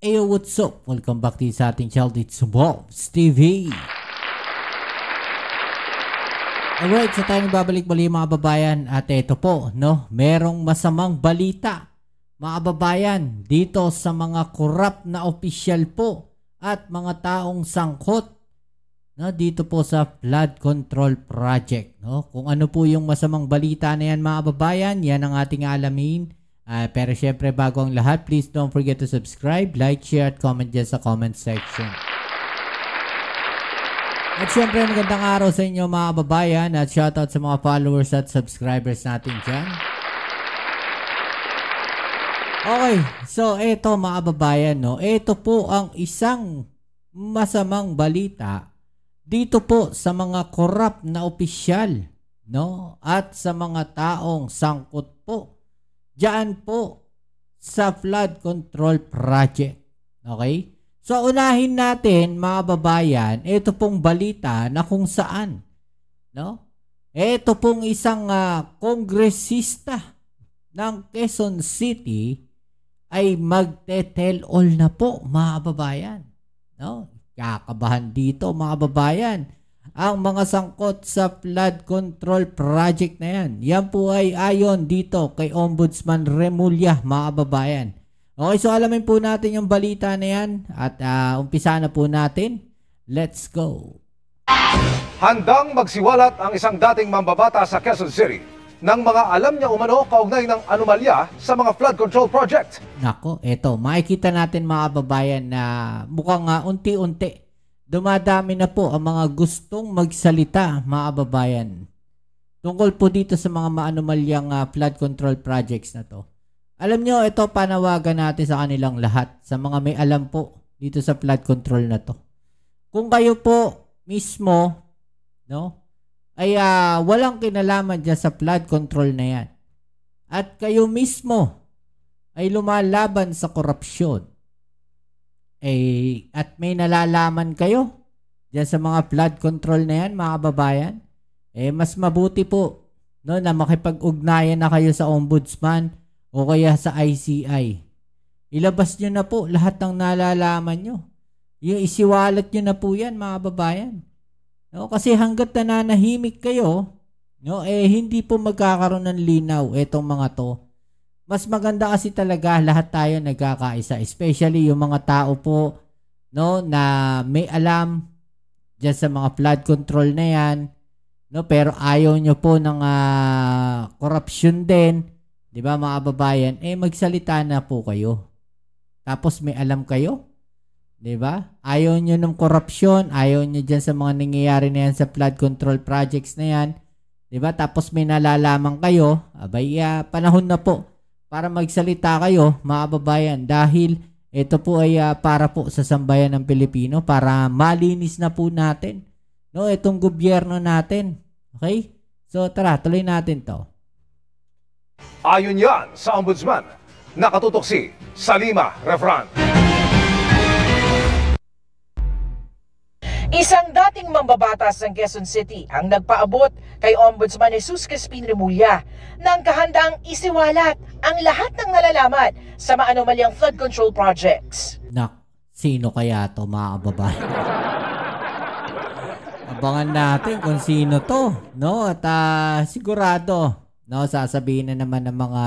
Ayo, what's up? Welcome back din sa ating channel. It's Bobs TV. Alright, so tayo babalik muli mga babayan. At ito po, no, merong masamang balita mga babayan dito sa mga korap na opisyal po at mga taong sangkot, no, dito po sa flood control project, no. Kung ano po yung masamang balita na yan mga babayan, yan ang ating alamin. Pero syempre bago ang lahat, please don't forget to subscribe, like, share at comment dyan sa comment section. At syempre magandang araw sa inyo mga babayan at shoutout sa mga followers at subscribers natin dyan. Okay, so eto mga babayan, no, eto po ang isang masamang balita dito po sa mga korap na opisyal, no, at sa mga taong sangkot po diyan po sa flood control project. Okay? So unahin natin mga babayan, ito pong balita na kung saan, no? Ito pong isang kongresista ng Quezon City ay magte-tell all na po mga babayan, no? Kakabahan dito mga babayan ang mga sangkot sa flood control project na yan. Yan po ay ayon dito kay Ombudsman Remulla mga babayan. Okay, so alamin po natin yung balita na yan at umpisa na po natin. Let's go. Handang magsiwalat ang isang dating mambabata sa Quezon City ng mga alam niya umano kaugnay ng anomalya sa mga flood control project. Nako, eto, makikita natin mga babayan na mukhang unti-unti dumadami na po ang mga gustong magsalita mga babayan tungkol po dito sa mga maanomalyang flood control projects na to. Alam nyo, ito panawagan natin sa kanilang lahat, sa mga may alam po dito sa flood control na to. Kung kayo po mismo, no, ay walang kinalaman dyan sa flood control na yan, at kayo mismo ay lumalaban sa korupsyon, at may nalalaman kayo dyan sa mga flood control na yan mga babayan, mas mabuti po, no, na makipag-ugnayan na kayo sa ombudsman o kaya sa ICI. Ilabas nyo na po lahat ng nalalaman nyo. Yung isiwalat nyo na po yan mga babayan, no? Kasi hanggat nananahimik kayo, no, hindi po magkakaroon ng linaw etong mga to. Mas maganda kasi talaga lahat tayo nagkakaisa, especially yung mga tao po, no, na may alam dyan sa mga flood control na yan, no, pero ayaw nyo po ng corruption din, di ba mga babayan, magsalita na po kayo. Tapos may alam kayo, di ba? Ayaw nyo ng corruption, ayaw nyo dyan sa mga nangyayari na yan sa flood control projects na yan, di ba? Tapos may nalalaman kayo, abay, panahon na po para magsalita kayo mga babayan, dahil ito po ay para po sa sambayan ng Pilipino, para malinis na po natin, no, itong gobyerno natin. Okay? So tara, tuloy natin to. Ayon yan sa ombudsman, nakatutok si Salima Refran. Isang dating mambabatas ng Quezon City ang nagpaabot kay Ombudsman Jesus Crispin Remulla ng kahandang isiwalat ang lahat ng nalalaman sa maanomalyang flood control projects. Sino kaya to mga babae? Abangan natin kung sino to, no? At sigurado, no, sasabihin na naman ng mga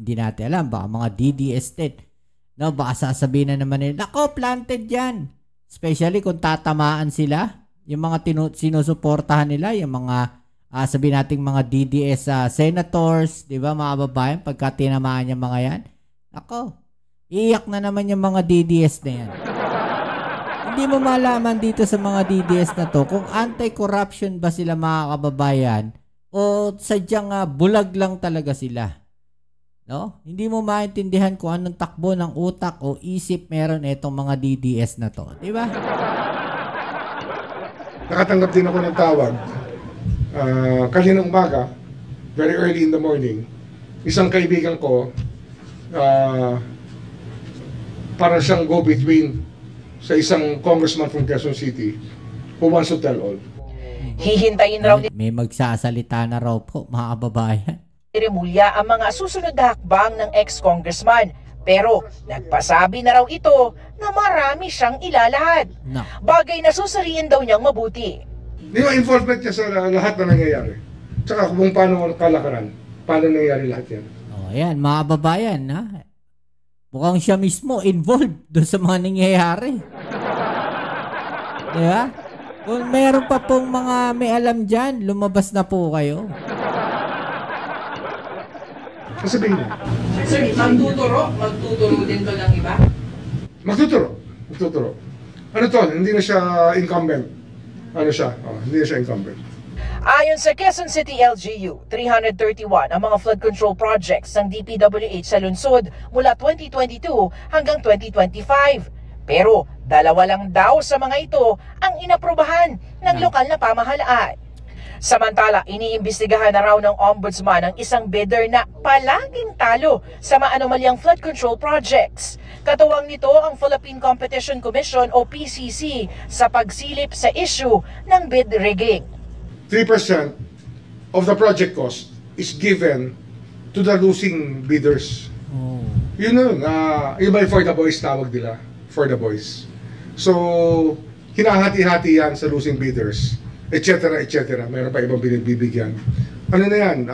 hindi natin alam, baka mga DDS din, no, baka sasabihin na naman nila, nako, planted yan. Especially kung tatamaan sila, yung mga sinusuportahan nila, yung mga sabihin nating mga DDS senators, di ba mga babayan, pagka tinamaan yung mga yan, ako, iyak na naman yung mga DDS na yan. Hindi mo malaman dito sa mga DDS na to kung anti-corruption ba sila mga kababayan o sadyang bulag lang talaga sila. No? Hindi mo maintindihan kung anong takbo ng utak o isip meron itong mga DDS na to. Di ba? Nakatanggap din ako ng tawag kaninang umaga, very early in the morning. Isang kaibigan ko, para siyang go-between sa isang congressman from Quezon City who wants to tell all. Hihintayin raw ni May magsasalita na raw po mga kababayan. Remulla ang mga susunod na hakbang ng ex-congressman Pero nagpasabi na raw ito na marami siyang ilalahad. No. Bagay na susuriin daw niyang mabuti. Di ba involvement niya sa lahat na nangyayari? Tsaka kung paano kalakaran, paano nangyayari lahat yan? Oh, ayan, mga babayan, ha? Mukhang siya mismo involved doon sa mga nangyayari. Diba? Kung meron pa pong mga may alam dyan, lumabas na po kayo. Sasabihin niya. Sir, magtuturo din to ng iba? Magtuturo. Ano to? Hindi na siya incumbent. Hindi na siya incumbent. Ayon sa Quezon City LGU, 331 ang mga flood control projects ng DPWH sa lungsod mula 2022 hanggang 2025. Pero 2 lang daw sa mga ito ang inaprobahan ng lokal na pamahalaan. Samantala, iniimbestigahan na raw ng ombudsman ang isang bidder na palaging talo sa maanomalyang flood control projects. Katuwang nito ang Philippine Competition Commission o PCC sa pagsilip sa issue ng bid rigging. 3% of the project cost is given to the losing bidders. Oh. Yun, yung by for the boys tawag nila. For the boys. So, hinahati-hati yan sa losing bidders, etc. Mayroon pa ibang bibigyan. Ano na yan?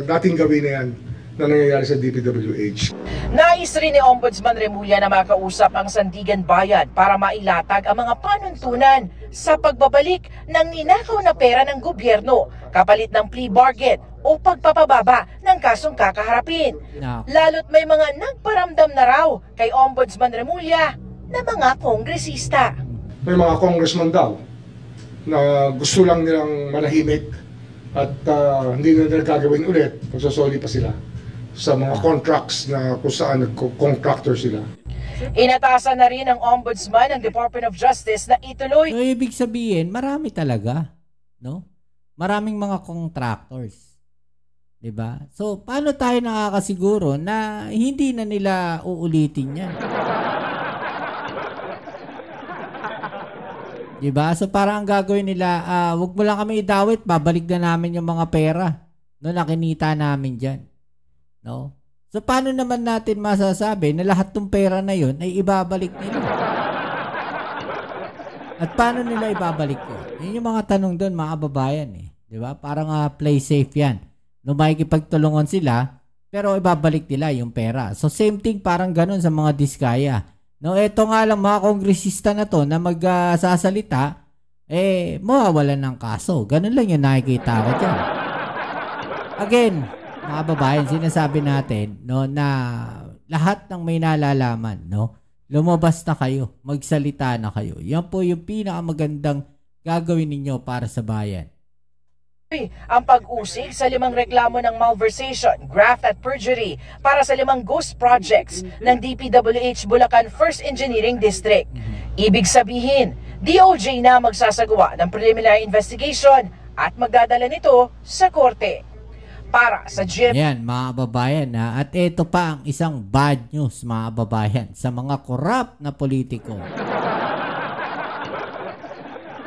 Dating gawin na yan na nangyayari sa DPWH. Nais rin ni Ombudsman Remulla na makausap ang Sandigan Bayan para mailatag ang mga panuntunan sa pagbabalik ng ninakaw na pera ng gobyerno kapalit ng plea bargain o pagpapababa ng kasong kakaharapin. No. Lalo't may mga nagparamdam na raw kay Ombudsman Remulla na mga kongresista. May mga congressman daw na gusto lang nilang manahimik at hindi na nila gagawin ulit kung sasoli pa sila sa mga contracts na kung saan nag-contractor sila. Inatasan na rin ng Ombudsman ng Department of Justice na ituloy. So, ibig sabihin, marami talaga. No? Maraming mga contractors. Diba? So, paano tayo nakakasiguro na hindi na nila uulitin yan? Diba? So, parang ang gagawin nila, wag mo lang kami idawit, babalik na namin yung mga pera. No, nakinita namin dyan. No? So, paano naman natin masasabi na lahat ng pera na yun ay ibabalik nila? At paano nila ibabalik yun? Yun yung mga tanong doon, mga kababayan. Diba? Parang play safe yan. No, makikipagtulungan sila, pero ibabalik nila yung pera. So, same thing, parang ganun sa mga diskaya. No, eto nga lang mga kongresista na to na magsasalita, mawawalan ng kaso. Ganun lang yung nakikita ko dyan. Again, mga babayan, sinasabi natin, no, na lahat ng may nalalaman, no, lumabas na kayo, magsalita na kayo. Yan po yung pinakamagandang gagawin ninyo para sa bayan. Ang pag-usig sa 5 reklamo ng malversation, graft at perjury para sa 5 ghost projects ng DPWH Bulacan First Engineering District. Ibig sabihin, DOJ na magsasagawa ng preliminary investigation at magdadala nito sa korte. Para sa GMA. Yan, mga babayan, ha? At ito pa ang isang bad news, mga babayan, sa mga corrupt na politiko.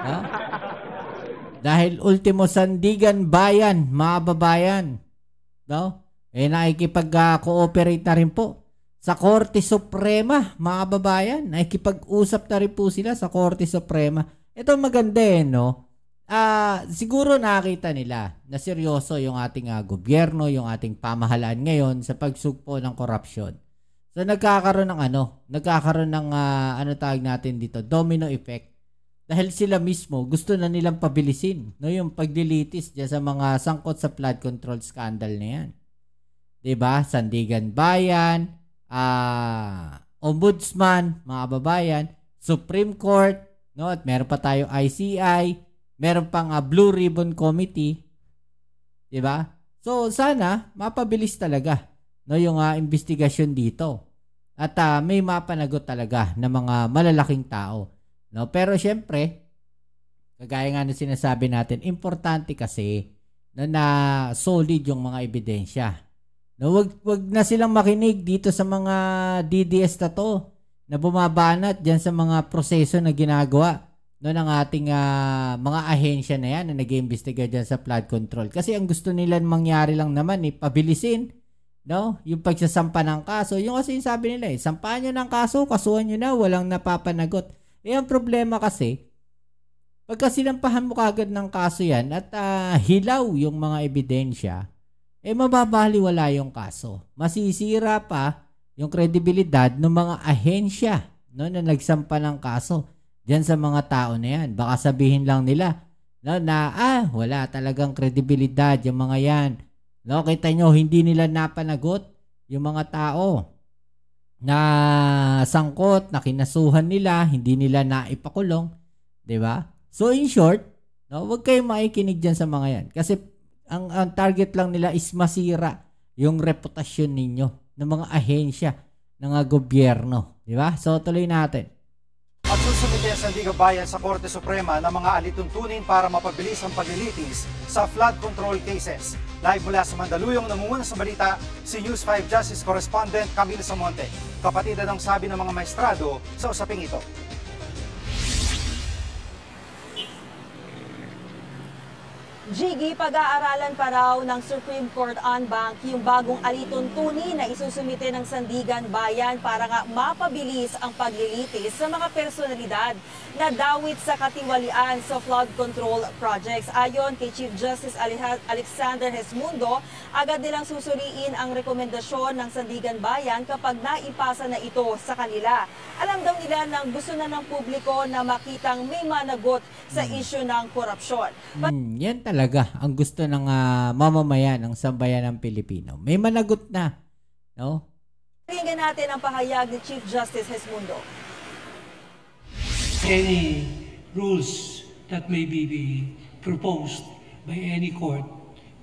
Ha? Dahil ultimo Sandigan Bayan, mga babayan, no? Nakikipag-cooperate na rin po sa Korte Suprema, mga babayan. Nakikipag-usap na rin po sila sa Korte Suprema. Ito maganda no? Siguro nakita nila na seryoso yung ating gobyerno, yung ating pamahalaan ngayon sa pagsugpo ng korupsyon. So nagkakaroon ng nagkakaroon ng ano tawag natin dito, domino effect. Dahil sila mismo gusto na nilang pabilisin, no, yung paglilitis diyan sa mga sangkot sa flood control scandal na yan. 'Di ba? Sandigan Bayan, Ombudsman, mga babayan, Supreme Court, no, at meron pa tayo ICI, meron pang Blue Ribbon Committee, 'di ba? So sana mapabilis talaga, no, yung investigasyon dito. At may mapanagot talaga ng mga malalaking tao. No, pero syempre, kagaya nga ng sinasabi natin, importante kasi na solid yung mga ebidensya. No, wag na silang makinig dito sa mga DDS na to na bumabanat diyan sa mga proseso na ginagawa no ng ating mga ahensya na yan na nag-iimbestiga diyan sa flood control. Kasi ang gusto nila mangyari lang naman pabilisin, No? Yung pagsasampa ng kaso, yung kasi yung sabi nila sampahan nyo ng kaso, kasuhan nyo na, walang napapanagot. Ang problema kasi, pagka sinampahan mo kagad ng kaso yan at hilaw yung mga ebidensya, mababaliwala yung kaso. Masisira pa yung kredibilidad ng mga ahensya, no, na nagsampa ng kaso diyan sa mga tao na yan. Baka sabihin lang nila, no, na wala talagang kredibilidad yung mga yan. No, kita nyo, hindi nila napanagot yung mga tao na sangkot, na kinasuhan nila, hindi nila naipakulong, 'di ba? So in short, no, wag kayong makikinig diyan sa mga yan kasi ang target lang nila is masira yung reputasyon ninyo ng mga ahensya ng gobyerno, 'di ba? So tuloy natin. At susumite ang Sandigan Bayan sa Korte Suprema ng mga alituntunin para mapabilis ang paglilitis sa flood control cases. Live mula sa Mandaluyong, namumuna sa balita si News 5 Justice Correspondent Camille Samonte. Kapatid ng sabi ng mga maestrado sa usaping ito. Jiggy, pag-aaralan pa raw ng Supreme Court en banc yung bagong alituntunin na isusumite ng Sandigan Bayan para nga mapabilis ang paglilitis sa mga personalidad na dawit sa katiwalian sa flood control projects. Ayon kay Chief Justice Alexander Hesmundo, agad nilang susuriin ang rekomendasyon ng Sandigan Bayan kapag naipasa na ito sa kanila. Alam daw nila na gusto na ng publiko na makitang may managot sa isyu ng korupsyon. Yan talaga ang gusto ng mamamayan ng sambayan ng Pilipino. May managot na, no? Tingnan natin ang pahayag ni Chief Justice Hesmundo. Any rules that may be proposed by any court,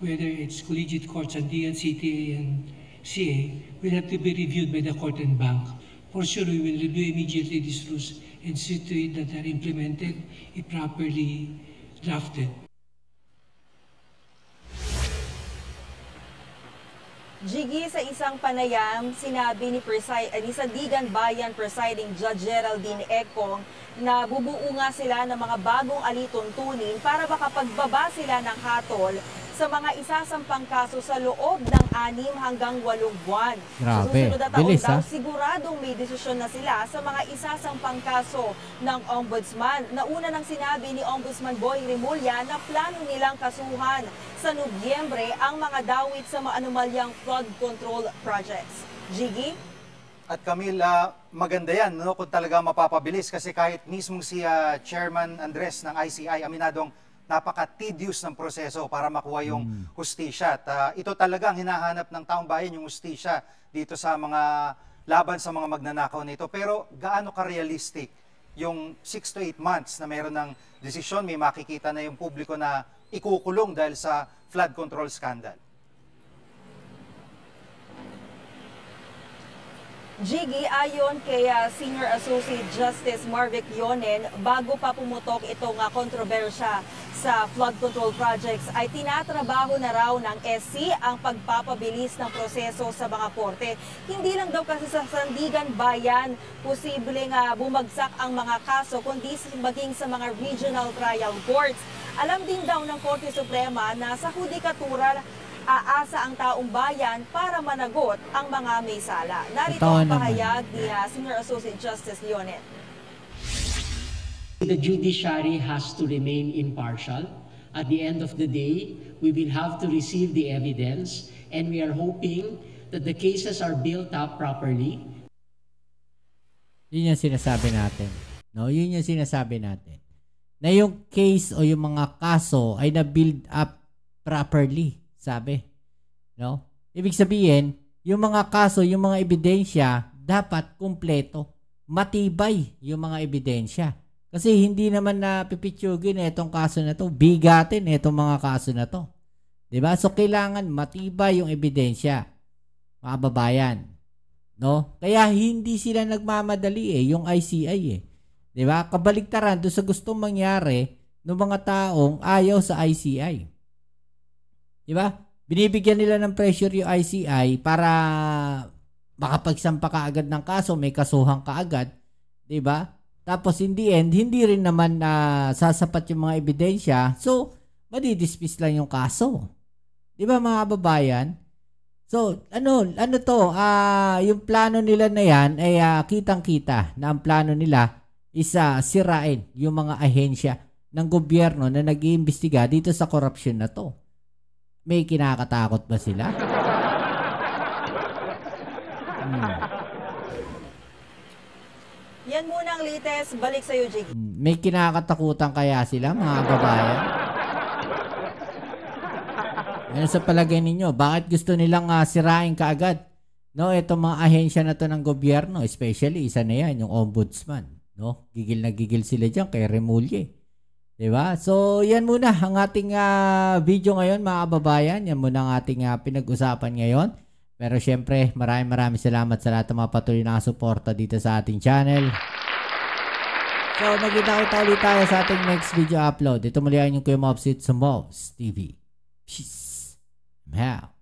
whether it's collegiate courts and DNCTA and CA, will have to be reviewed by the court and bank. For sure, we will review immediately these rules and see to it that they're implemented, properly drafted. Jiggy, sa isang panayam, sinabi ni Sandigan Bayan Presiding Judge Geraldine Econg na bubuo nga sila ng mga bagong alituntunin para makapagbaba sila ng hatol sa mga isasampang kaso sa loob ng 6 hanggang 8 buwan. Grabe. Sa susunod na taon Bilis, daw, siguradong may desisyon na sila sa mga isasampang kaso ng Ombudsman. Nauna nang sinabi ni Ombudsman Boy Remulla na plano nilang kasuhan sa Nobyembre ang mga dawit sa mga anomalyang flood control projects. Jiggy? At Camille, maganda yan, no, kung talaga mapapabilis kasi kahit mismo si Chairman Andres ng ICI, aminadong napaka-tedious ng proseso para makuha yung hustisya. At ito talaga ang hinahanap ng taong bayan, yung hustisya dito sa mga laban sa mga magnanakaw nito. Pero gaano ka-realistic yung 6 to 8 months na meron ng desisyon, may makikita na yung publiko na ikukulong dahil sa flood control scandal? Jiggy, ayon kay Senior Associate Justice Marvic Yonen, bago pa pumutok itong kontrobersya sa flood control projects, ay tinatrabaho na raw ng SC ang pagpapabilis ng proseso sa mga korte. Hindi lang daw kasi sa Sandigan Bayan posibleng bumagsak ang mga kaso, kundi maging sa mga regional trial courts. Alam din daw ng Korte Suprema na sa hudikatura aasa ang taong bayan para managot ang mga may sala. Narito ang pahayag ni Senior Associate Justice Leonet. The judiciary has to remain impartial. At the end of the day, we will have to receive the evidence and we are hoping that the cases are built up properly. Yun yung sinasabi natin. No, yun yung sinasabi natin. Na yung case o yung mga kaso ay na-build up properly. Sabi, no? Ibig sabihin, yung mga kaso, yung mga ebidensya, dapat kumpleto. Matibay yung mga ebidensya. Kasi hindi naman na pipitsugin itong kaso na to. Bigatin itong mga kaso na to. Diba? So, kailangan matibay yung ebidensya. Mga babayan. No? Kaya hindi sila nagmamadali yung ICI Diba? Kabaligtaran doon sa gustong mangyari ng mga taong ayaw sa ICI. Diba? Binibigyan nila ng pressure yung ICI para makapagsampa ka agad ng kaso, may kasuhan ka agad. Diba? Tapos in the end, hindi rin naman sasapat yung mga ebidensya. So, madidismiss lang yung kaso. Diba mga kababayan? So, ano to, yung plano nila na yan ay kitang-kita na ang plano nila is sirain yung mga ahensya ng gobyerno na nag-iimbestiga dito sa korupsyon na to. May kinakatakot ba sila? Yan muna ang latest. Balik sa'yo, Jiggy. May kinakatakutan kaya sila, mga babayan? Ano sa palagay ninyo? Bakit gusto nilang sirain kaagad? No, itong mga ahensya na to ng gobyerno, especially isa na yan, yung ombudsman. No? Gigil na gigil sila dyan kay Remulla. Diba? So, yan muna ang ating video ngayon, mga kababayan. Yan muna ang ating pinag-usapan ngayon. Pero syempre, maraming salamat sa lahat ng mga patuloy na suporta dito sa ating channel. So, magkita-kita ulit tayo sa ating next video upload. Ito muli ang inyong Kuya Mobsit sa Mobs TV. Peace. I'm out.